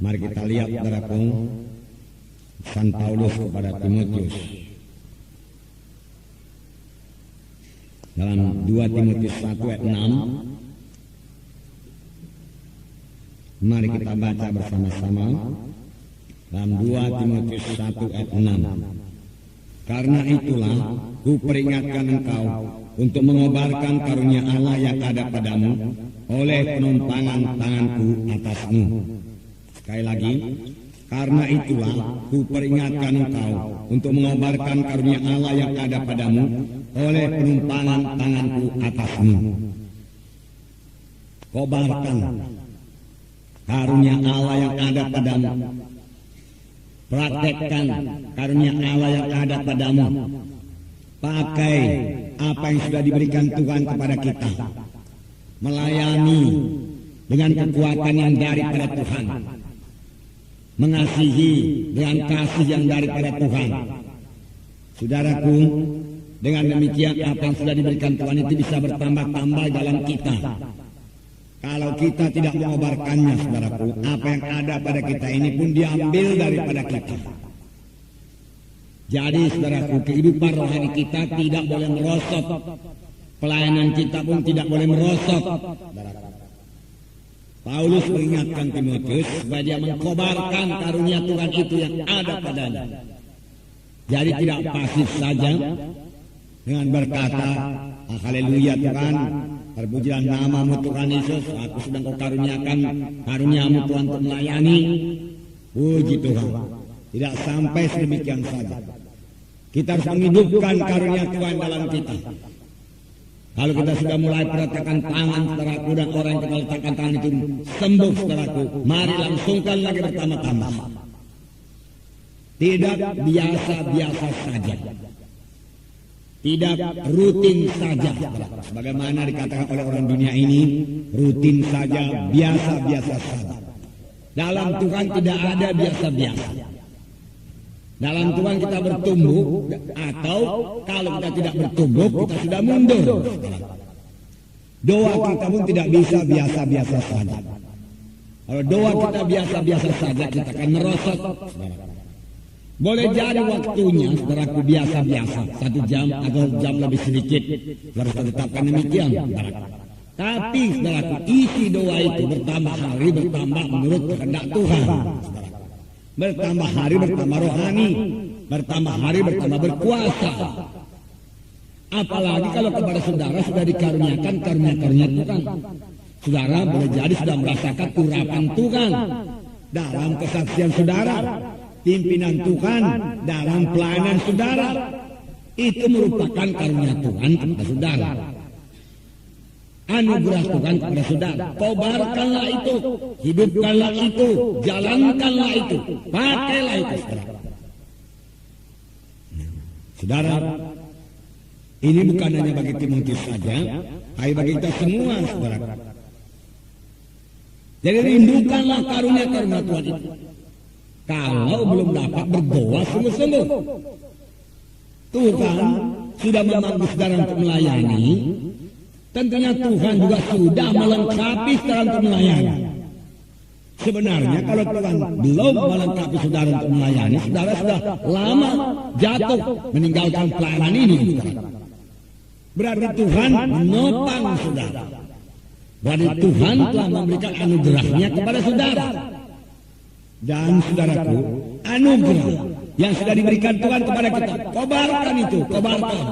Mari kita lihat saudaraku, San Paulus kepada Timotius dalam 2 Timotius 1 ayat 6. Mari kita baca bersama-sama dalam 2 Timotius 1 ayat 6. Karena itulah kuperingatkan engkau untuk mengobarkan karunia Allah yang ada padamu oleh penumpangan tanganku atasmu. Sekali lagi, karena itulah kuperingatkan engkau untuk mengobarkan karunia Allah yang ada padamu oleh penumpangan tanganku atasmu. Kobarkan karunia Allah yang ada padamu. Praktekkan karunia Allah yang ada padamu. Pakai apa yang sudah diberikan Tuhan kepada kita. Melayani dengan kekuatan yang daripada Tuhan. Mengasihi dengan kasih yang daripada Tuhan. Saudaraku, dengan demikian apa yang sudah diberikan Tuhan itu bisa bertambah-tambah dalam kita. Kalau kita tidak mengobarkannya, saudaraku, apa yang ada pada kita ini pun diambil daripada kita. Jadi, saudaraku, kehidupan rohani kita tidak boleh merosot. Pelayanan kita pun tidak boleh merosot. Paulus mengingatkan Timotius supaya dia mengkobarkan karunia Tuhan itu yang ada padanya. Jadi tidak pasif saja dengan berkata, haleluya Tuhan, terpujilah namamu Tuhan Yesus, aku sedang kau karuniakan karuniamu Tuhan untuk melayani. Puji Tuhan. Tidak sampai sedemikian saja. Kita harus menghidupkan karunia Tuhan dalam kita. Kalau kita sudah mulai perhatikan tangan saudaraku dan orang yang kita letakkan tangan itu sembuh saudaraku, mari langsungkan lagi bertambah-tambah. Tidak biasa-biasa saja. Tidak rutin saja. Sebagaimana dikatakan oleh orang dunia ini, rutin saja, biasa-biasa saja. Dalam Tuhan tidak ada biasa-biasa. Dalam Tuhan kita bertumbuh, atau kalau kita tidak bertumbuh, kita sudah mundur. Doa kita pun tidak bisa biasa-biasa saja. Kalau doa kita biasa-biasa saja, kita akan merosot. Boleh jadi waktunya, saudaraku, biasa-biasa, 1 jam atau jam lebih sedikit. Harus tetapkan demikian. Tapi, saudaraku, isi doa itu bertambah hari, bertambah menurut kehendak Tuhan. Bertambah hari, bertambah rohani. Bertambah hari, bertambah berkuasa. Apalagi kalau kepada saudara sudah dikaruniakan karunia-karunia Tuhan. Saudara boleh jadi sudah merasakan urapan Tuhan dalam kesaksian saudara. Pimpinan Tuhan dalam pelayanan saudara. Itu merupakan karunia Tuhan kepada saudara. Anugerah Tuhan kepada saudara. Kobarkanlah itu, hidupkanlah itu, jalankanlah itu, pakailah itu, saudara. Saudara, ini bukan hanya bagi Timotius saja, tapi bagi kita semua, saudara. Jadi rindukanlah karunia-karunia Tuhan itu. Kalau belum dapat berdoa sungguh-sungguh, Tuhan sudah memanggil saudara untuk melayani. Tentunya Tuhan juga sudah melengkapi saudara untuk melayani. Sebenarnya kalau Tuhan belum melengkapi saudara untuk melayani, saudara sudah lama jatuh meninggalkan pelayanan ini. Berarti Tuhan menopang saudara. Berarti Tuhan telah memberikan anugerahnya kepada saudara. Dan saudaraku, anugerah yang sudah diberikan Tuhan kepada kita, kobarkan itu, kobarkan.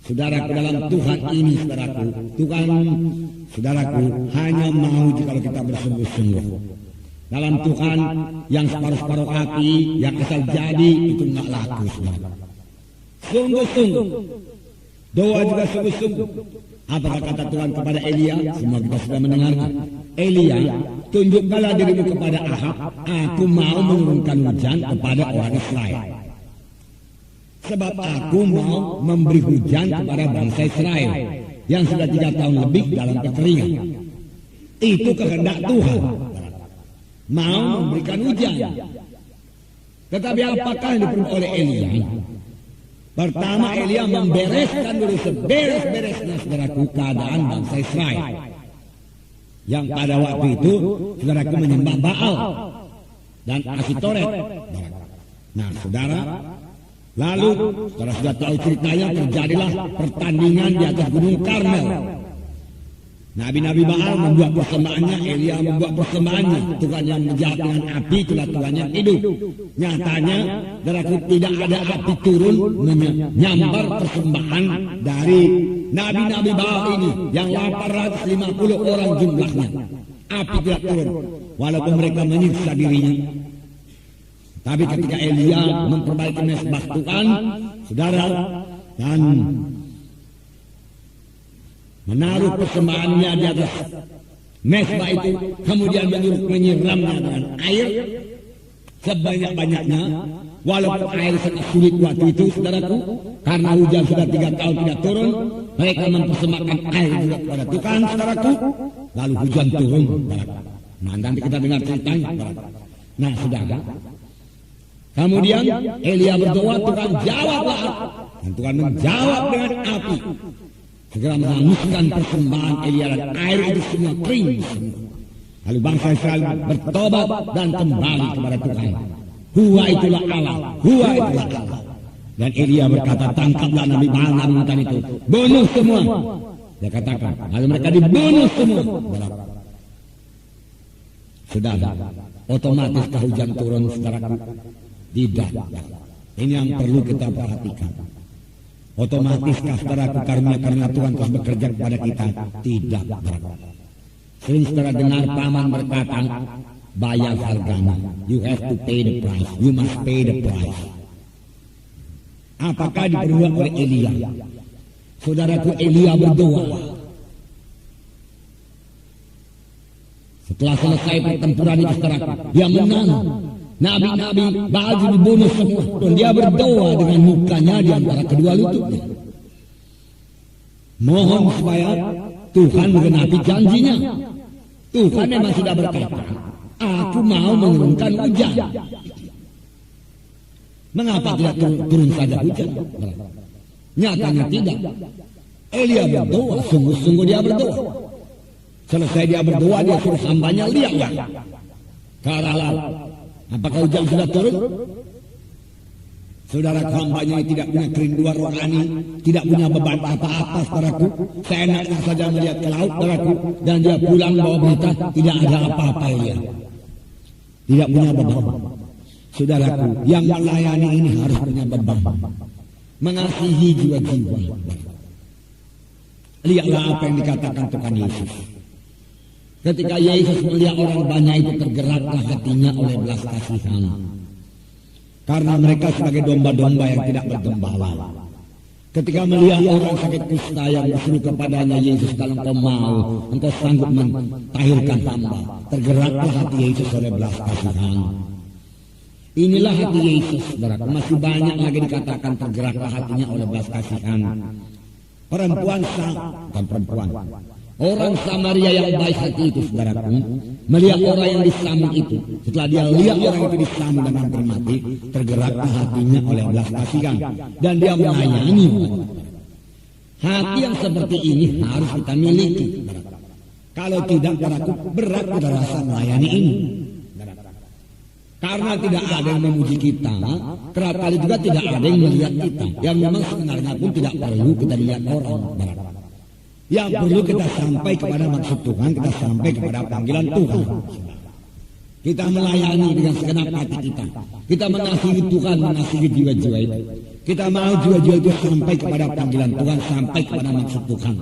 Saudaraku, dalam Tuhan ini, saudaraku, Tuhan, saudaraku, hanya mau kalau kita bersungguh-sungguh. Dalam Tuhan yang separuh-separuh hati, yang asal jadi, itu nggak laku, saudara. Sungguh-sungguh. Doa juga sungguh-sungguh. Apakah kata Tuhan kepada Elia? Semua kita sudah mendengarkan. Elia, tunjukkanlah dirimu kepada Ahab, aku mau menurunkan hujan kepada orang Israel. Sebab aku mau memberi hujan kepada bangsa Israel yang sudah 3 tahun lebih dalam kekeringan. Itu kehendak Tuhan. Mau memberikan hujan. Tetapi apakah yang diperlukan oleh Elia? Pertama, Elia membereskan dulu seberes-beresnya, saudaraku, keadaan bangsa Israel. yang pada waktu itu saudaraku menyembah Baal dan Asitoret. Nah saudara, lalu saudara sudah tahu ceritanya, terjadilah pertandingan di atas Gunung Karmel. Nabi-nabi Baal membuat persembahannya, Elia membuat persembahannya. Tuhan yang menjawab dengan api, itulah Tuhan yang hidup. Nyatanya, saudaraku, tidak ada api turun menyambar persembahan dari nabi-nabi Baal ini yang 850 orang jumlahnya. Api tidak turun, walaupun mereka menyiksa dirinya. Tapi ketika Elia memperbaiki mesbah Tuhan, saudara, dan menaruh persembahannya di atas mesbah itu, kemudian menyiramnya dengan air sebanyak-banyaknya, walaupun air sangat sulit waktu itu, saudaraku, karena hujan sudah 3 tahun tidak turun, mereka mempersembahkan air juga kepada Tuhan, saudaraku, lalu hujan turun, saudaraku. Nah, nanti kita dengar ceritanya, saudaraku. Nah, saudara, kemudian Elia berdoa, Tuhan jawablah, dan Tuhan menjawab dengan api. Segera menghanguskan persembahan Elia dan air itu semua kering. Lalu bangsa Israel bertobat dan kembali kepada Tuhan. Hua itulah Allah, Hua itulah Allah. Dan Elia berkata, tangkaplah Nabi Baal, Nabi Mutan itu, bunuh semua. Dia katakan, lalu mereka dibunuh semua. Sudah, otomatis hujan turun, saudaraku? Tidak. Ini yang perlu kita perhatikan. Otomatiskah saudaraku karunia Tuhan terus bekerja kepada kita? Tidak. Sering saudara dengar paman berkata, bayar harganya. You have to pay the price. You must pay the price. Apakah diperbuat oleh Elia? Saudaraku, Elia berdoa. Setelah selesai pertempuran itu, saudaraku, dia menang. Nabi-nabi Baal dibunuh semua, dan dia berdoa dengan mukanya di antara kedua lututnya. Mohon supaya Tuhan menggenapi janjinya. Tuhan memang sudah berkata, aku mau menurunkan hujan. Mengapa tidak turun saja hujan? Nyatanya tidak. Elia berdoa, sungguh-sungguh dia berdoa. Selesai dia berdoa, dia suruh hambanya, lihatlah ke arah laut. Apakah hujan sudah turun? Saudara, hambanya tidak punya kerinduan rohani, tidak punya beban apa-apa, saudaraku. Seenaknya saja melihat ke laut, saudaraku, dan dia pulang bawa berita, tidak ada apa-apa ya. Tidak punya beban. Saudaraku, yang melayani ini harus punya beban, mengasihi jiwa-jiwa. Lihatlah apa yang dikatakan Tuhan Yesus. Ketika Yesus melihat orang banyak itu, tergeraklah hatinya oleh belas kasihan. Karena mereka sebagai domba-domba yang tidak bergembala. Ketika melihat orang sakit kusta yang berseru kepadanya, Yesus, kalau engkau mau, engkau sanggup mentahirkan hamba. Tergeraklah hati Yesus oleh belas kasihan. Inilah hati Yesus, saudara. Masih banyak lagi dikatakan tergeraklah hatinya oleh belas kasihan. Perempuan bukan perempuan. Orang Samaria yang baik hati itu, saudaraku, melihat orang yang disambung itu, setelah dia lihat orang itu disambung dan hampir mati, tergeraklah hatinya oleh belas kasihan, dan dia melayani. Hati yang seperti ini harus kita miliki. Kalau tidak, saudaraku, berat kita rasa melayani ini. Karena tidak ada yang memuji kita, kerap kali juga tidak ada yang melihat kita, yang memang sebenarnya pun tidak perlu kita lihat orang. Yang perlu kita sampai kepada maksud Tuhan, kita sampai kepada panggilan Tuhan. Kita melayani dengan segenap hati kita. Kita mengasihi Tuhan, mengasihi jiwa-jiwa itu. Kita mau jiwa-jiwa itu sampai kepada panggilan Tuhan, sampai kepada maksud Tuhan.